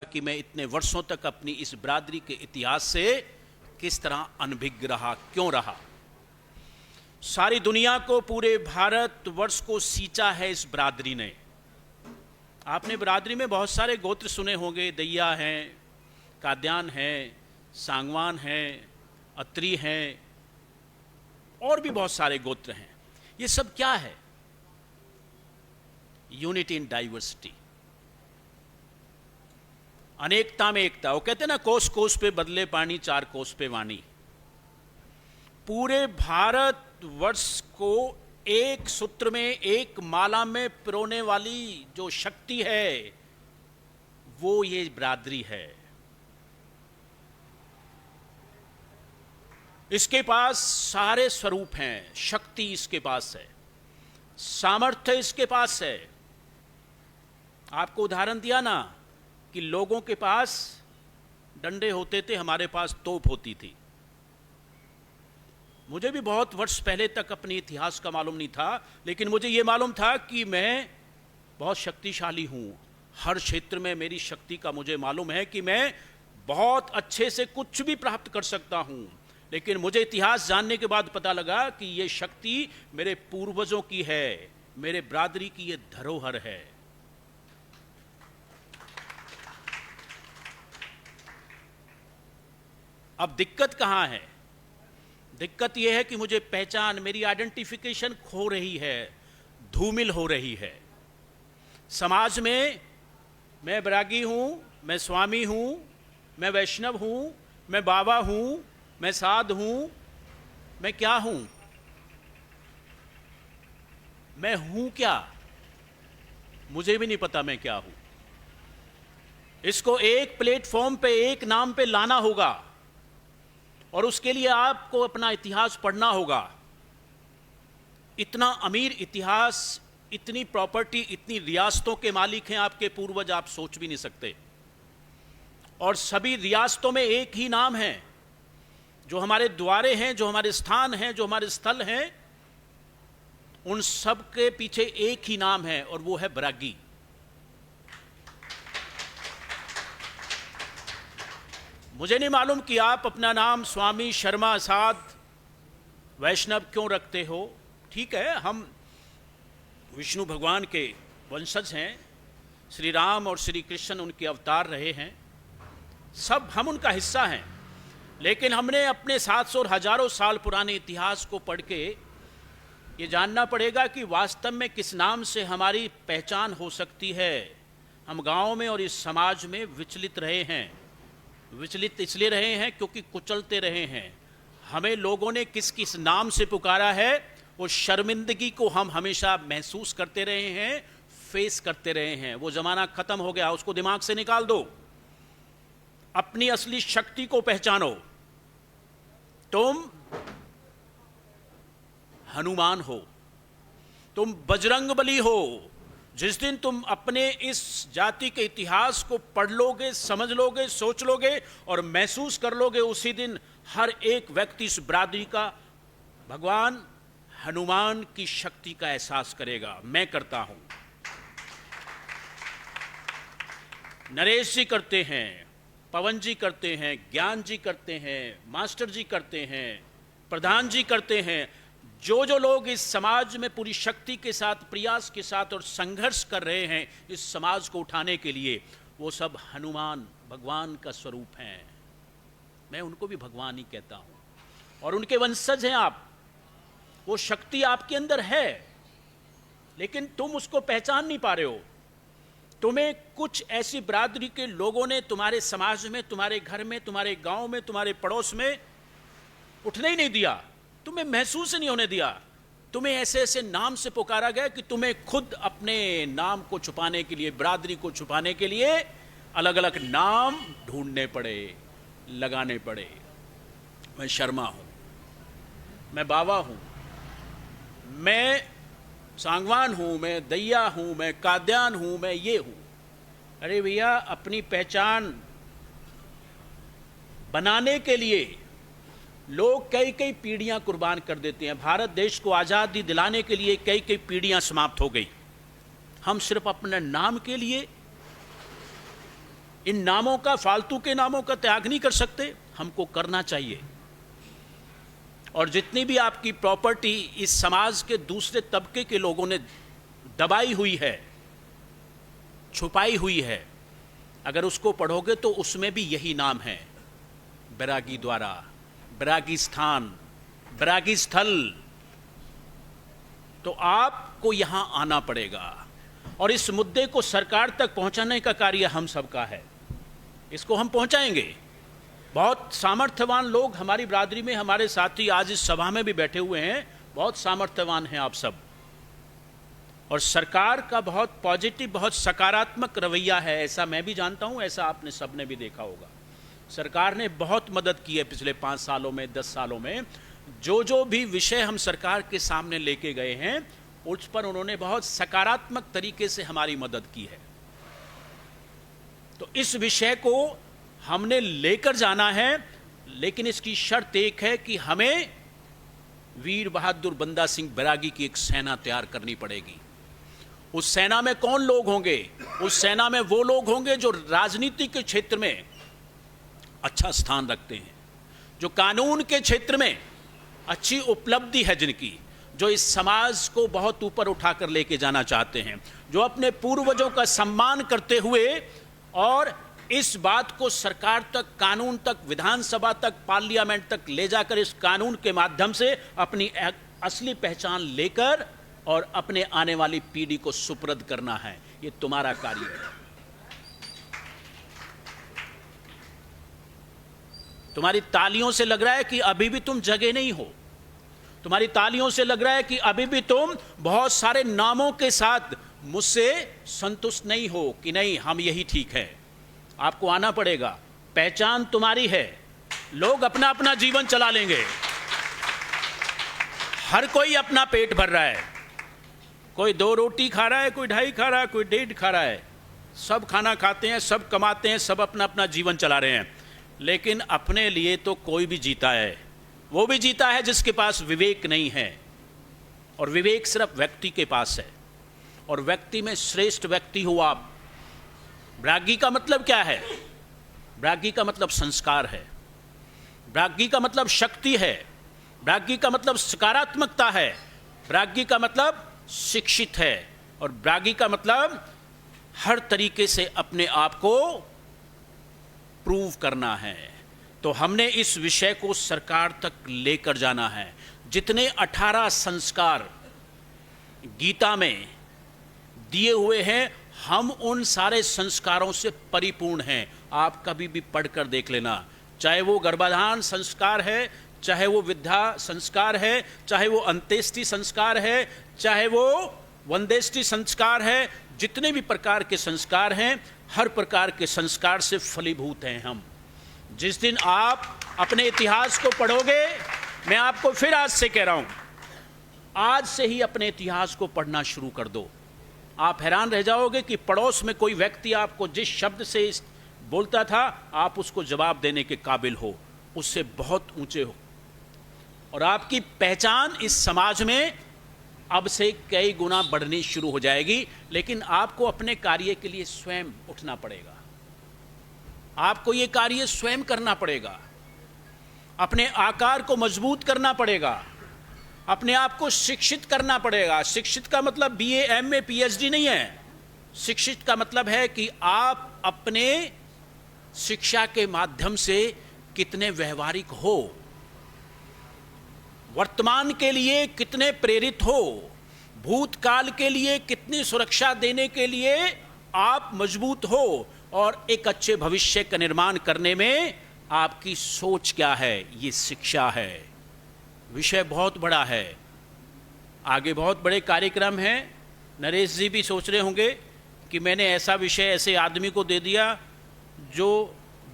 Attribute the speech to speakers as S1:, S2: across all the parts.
S1: कि मैं इतने वर्षों तक अपनी इस बिरादरी के इतिहास से किस तरह अनभिज्ञ रहा, क्यों रहा। सारी दुनिया को, पूरे भारत वर्ष को सींचा है इस बिरादरी ने। आपने बिरादरी में बहुत सारे गोत्र सुने होंगे, दैया हैं, काद्यान हैं, सांगवान हैं, अत्री हैं, और भी बहुत सारे गोत्र हैं। ये सब क्या है? यूनिटी इन डाइवर्सिटी, अनेकता में एकता। वो कहते हैं ना, कोस कोस पे बदले पानी, चार कोस पे वाणी। पूरे भारत वर्ष को एक सूत्र में, एक माला में पिरोने वाली जो शक्ति है, वो ये बिरादरी है। इसके पास सारे स्वरूप हैं, शक्ति इसके पास है, सामर्थ्य इसके पास है। आपको उदाहरण दिया ना कि लोगों के पास डंडे होते थे, हमारे पास तोप होती थी। मुझे भी बहुत वर्ष पहले तक अपने इतिहास का मालूम नहीं था, लेकिन मुझे ये मालूम था कि मैं बहुत शक्तिशाली हूँ। हर क्षेत्र में मेरी शक्ति का मुझे मालूम है कि मैं बहुत अच्छे से कुछ भी प्राप्त कर सकता हूँ। लेकिन मुझे इतिहास जानने के बाद पता लगा कि ये शक्ति मेरे पूर्वजों की है, मेरे बिरादरी की ये धरोहर है। अब दिक्कत कहाँ है? दिक्कत यह है कि मुझे पहचान, मेरी आइडेंटिफिकेशन खो रही है, धूमिल हो रही है। समाज में मैं बैरागी हूं, मैं स्वामी हूं, मैं वैष्णव हूं, मैं बाबा हूं, मैं साध हूं, मैं क्या हूं? मैं हूं क्या? मुझे भी नहीं पता मैं क्या हूं। इसको एक प्लेटफॉर्म पे, एक नाम पे लाना होगा, और उसके लिए आपको अपना इतिहास पढ़ना होगा। इतना अमीर इतिहास, इतनी प्रॉपर्टी, इतनी रियासतों के मालिक हैं आपके पूर्वज, आप सोच भी नहीं सकते। और सभी रियासतों में एक ही नाम है। जो हमारे द्वारे हैं, जो हमारे स्थान हैं, जो हमारे स्थल हैं, उन सब के पीछे एक ही नाम है, और वो है बैरागी। मुझे नहीं मालूम कि आप अपना नाम स्वामी, शर्मा, साध, वैष्णव क्यों रखते हो। ठीक है, हम विष्णु भगवान के वंशज हैं, श्री राम और श्री कृष्ण उनके अवतार रहे हैं, सब हम उनका हिस्सा हैं। लेकिन हमने अपने 700 और हजारों साल पुराने इतिहास को पढ़ के ये जानना पड़ेगा कि वास्तव में किस नाम से हमारी पहचान हो सकती है। हम गाँव में और इस समाज में विचलित रहे हैं। विचलित इसलिए रहे हैं क्योंकि कुचलते रहे हैं। हमें लोगों ने किस किस नाम से पुकारा है, वो शर्मिंदगी को हम हमेशा महसूस करते रहे हैं, फेस करते रहे हैं। वो जमाना खत्म हो गया, उसको दिमाग से निकाल दो। अपनी असली शक्ति को पहचानो। तुम हनुमान हो, तुम बजरंगबली हो। जिस दिन तुम अपने इस जाति के इतिहास को पढ़ लोगे, समझ लोगे, सोच लोगे और महसूस कर लोगे, उसी दिन हर एक व्यक्ति इस बिरादरी का भगवान हनुमान की शक्ति का एहसास करेगा। मैं करता हूं, नरेश जी करते हैं, पवन जी करते हैं, ज्ञान जी करते हैं, मास्टर जी करते हैं, प्रधान जी करते हैं। जो जो लोग इस समाज में पूरी शक्ति के साथ, प्रयास के साथ और संघर्ष कर रहे हैं इस समाज को उठाने के लिए, वो सब हनुमान भगवान का स्वरूप हैं। मैं उनको भी भगवान ही कहता हूं, और उनके वंशज हैं आप। वो शक्ति आपके अंदर है, लेकिन तुम उसको पहचान नहीं पा रहे हो। तुम्हें कुछ ऐसी बिरादरी के लोगों ने तुम्हारे समाज में, तुम्हारे घर में, तुम्हारे गांव में, तुम्हारे पड़ोस में उठने ही नहीं दिया, तुम्हें महसूस नहीं होने दिया। तुम्हें ऐसे ऐसे नाम से पुकारा गया कि तुम्हें खुद अपने नाम को छुपाने के लिए, बिरादरी को छुपाने के लिए अलग अलग नाम ढूंढने पड़े, लगाने पड़े। मैं शर्मा हूं, मैं बाबा हूं, मैं सांगवान हूं, मैं दैया हूं, मैं काद्यान हूं, मैं ये हूं। अरे भैया, अपनी पहचान बनाने के लिए लोग कई कई पीढ़ियां कुर्बान कर देते हैं। भारत देश को आज़ादी दिलाने के लिए कई कई पीढ़ियां समाप्त हो गई। हम सिर्फ अपने नाम के लिए इन नामों का, फालतू के नामों का त्याग नहीं कर सकते? हमको करना चाहिए। और जितनी भी आपकी प्रॉपर्टी इस समाज के दूसरे तबके के लोगों ने दबाई हुई है, छुपाई हुई है, अगर उसको पढ़ोगे तो उसमें भी यही नाम है, बैरागी द्वारा, बैरागी स्थान, बैरागी स्थल। तो आपको यहां आना पड़ेगा और इस मुद्दे को सरकार तक पहुंचाने का कार्य हम सबका है। इसको हम पहुंचाएंगे। बहुत सामर्थ्यवान लोग हमारी बिरादरी में, हमारे साथी आज इस सभा में भी बैठे हुए हैं, बहुत सामर्थ्यवान हैं आप सब। और सरकार का बहुत पॉजिटिव, बहुत सकारात्मक रवैया है, ऐसा मैं भी जानता हूं, ऐसा आपने सबने भी देखा होगा। सरकार ने बहुत मदद की है पिछले 5 सालों में, 10 सालों में। जो भी विषय हम सरकार के सामने लेके गए हैं, उस पर उन्होंने बहुत सकारात्मक तरीके से हमारी मदद की है। तो इस विषय को हमने लेकर जाना है, लेकिन इसकी शर्त एक है कि हमें वीर बहादुर बंदा सिंह बैरागी की एक सेना तैयार करनी पड़ेगी। उस सेना में कौन लोग होंगे? उस सेना में वो लोग होंगे जो राजनीति के क्षेत्र में अच्छा स्थान रखते हैं, जो कानून के क्षेत्र में अच्छी उपलब्धि है जिनकी, जो इस समाज को बहुत ऊपर उठाकर लेके जाना चाहते हैं, जो अपने पूर्वजों का सम्मान करते हुए और इस बात को सरकार तक, कानून तक, विधानसभा तक, पार्लियामेंट तक ले जाकर इस कानून के माध्यम से अपनी असली पहचान लेकर और अपने आने वाली पीढ़ी को सुपुर्द करना है। ये तुम्हारा कार्य है। तुम्हारी तालियों से लग रहा है कि अभी भी तुम जगे नहीं हो। तुम्हारी तालियों से लग रहा है कि अभी भी तुम बहुत सारे नामों के साथ मुझसे संतुष्ट नहीं हो कि नहीं, हम यही ठीक है। आपको आना पड़ेगा। पहचान तुम्हारी है। लोग अपना अपना जीवन चला लेंगे, हर कोई अपना पेट भर रहा है। कोई 2 रोटी खा रहा है, कोई 2.5 खा रहा है, कोई 1.5 खा रहा है। सब खाना खाते हैं, सब कमाते हैं, सब अपना अपना जीवन चला रहे हैं। लेकिन अपने लिए तो कोई भी जीता है। वो भी जीता है जिसके पास विवेक नहीं है, और विवेक सिर्फ व्यक्ति के पास है। और व्यक्ति में श्रेष्ठ व्यक्ति हो आप। बैरागी का मतलब क्या है? बैरागी का मतलब संस्कार है, बैरागी का मतलब शक्ति है, बैरागी का मतलब सकारात्मकता है, बैरागी का मतलब शिक्षित है, और बैरागी का मतलब हर तरीके से अपने आप को प्रूव करना है। तो हमने इस विषय को सरकार तक लेकर जाना है। जितने 18 संस्कार गीता में दिए हुए हैं, हम उन सारे संस्कारों से परिपूर्ण हैं। आप कभी भी पढ़कर देख लेना, चाहे वो गर्भाधान संस्कार है, चाहे वो विद्या संस्कार है, चाहे वो अंत्येष्टि संस्कार है, चाहे वो वंदेष्टि संस्कार है। जितने भी प्रकार के संस्कार हैं, हर प्रकार के संस्कार से फलीभूत हैं हम। जिस दिन आप अपने इतिहास को पढ़ोगे, मैं आपको फिर आज से कह रहा हूं, आज से ही अपने इतिहास को पढ़ना शुरू कर दो। आप हैरान रह जाओगे कि पड़ोस में कोई व्यक्ति आपको जिस शब्द से बोलता था, आप उसको जवाब देने के काबिल हो, उससे बहुत ऊंचे हो। और आपकी पहचान इस समाज में अब से कई गुना बढ़नी शुरू हो जाएगी। लेकिन आपको अपने कार्य के लिए स्वयं उठना पड़ेगा। आपको ये कार्य स्वयं करना पड़ेगा। अपने आकार को मजबूत करना पड़ेगा, अपने आप को शिक्षित करना पड़ेगा। शिक्षित का मतलब BA, MA, PhD नहीं है। शिक्षित का मतलब है कि आप अपने शिक्षा के माध्यम से कितने व्यवहारिक हो, वर्तमान के लिए कितने प्रेरित हो, भूतकाल के लिए कितनी सुरक्षा देने के लिए आप मजबूत हो, और एक अच्छे भविष्य का निर्माण करने में आपकी सोच क्या है, ये शिक्षा है। विषय बहुत बड़ा है, आगे बहुत बड़े कार्यक्रम हैं। नरेश जी भी सोच रहे होंगे कि मैंने ऐसा विषय ऐसे आदमी को दे दिया जो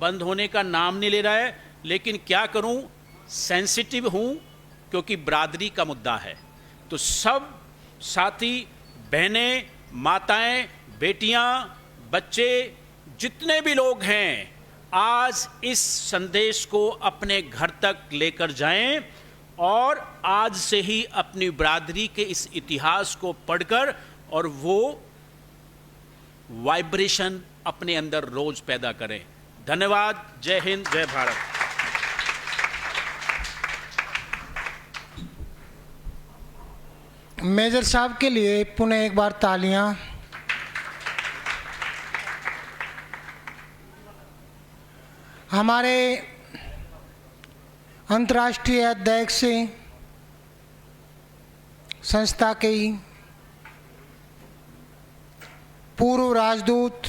S1: बंद होने का नाम नहीं ले रहा है। लेकिन क्या करूं, सेंसिटिव हूं क्योंकि बिरादरी का मुद्दा है। तो सब साथी, बहनें, माताएं, बेटियां, बच्चे, जितने भी लोग हैं, आज इस संदेश को अपने घर तक लेकर जाएं और आज से ही अपनी बिरादरी के इस इतिहास को पढ़कर और वो वाइब्रेशन अपने अंदर रोज पैदा करें। धन्यवाद। जय हिंद, जय भारत।
S2: मेजर साहब के लिए पुनः एक बार तालियां। हमारे अंतर्राष्ट्रीय अध्यक्ष संस्था के पूर्व राजदूत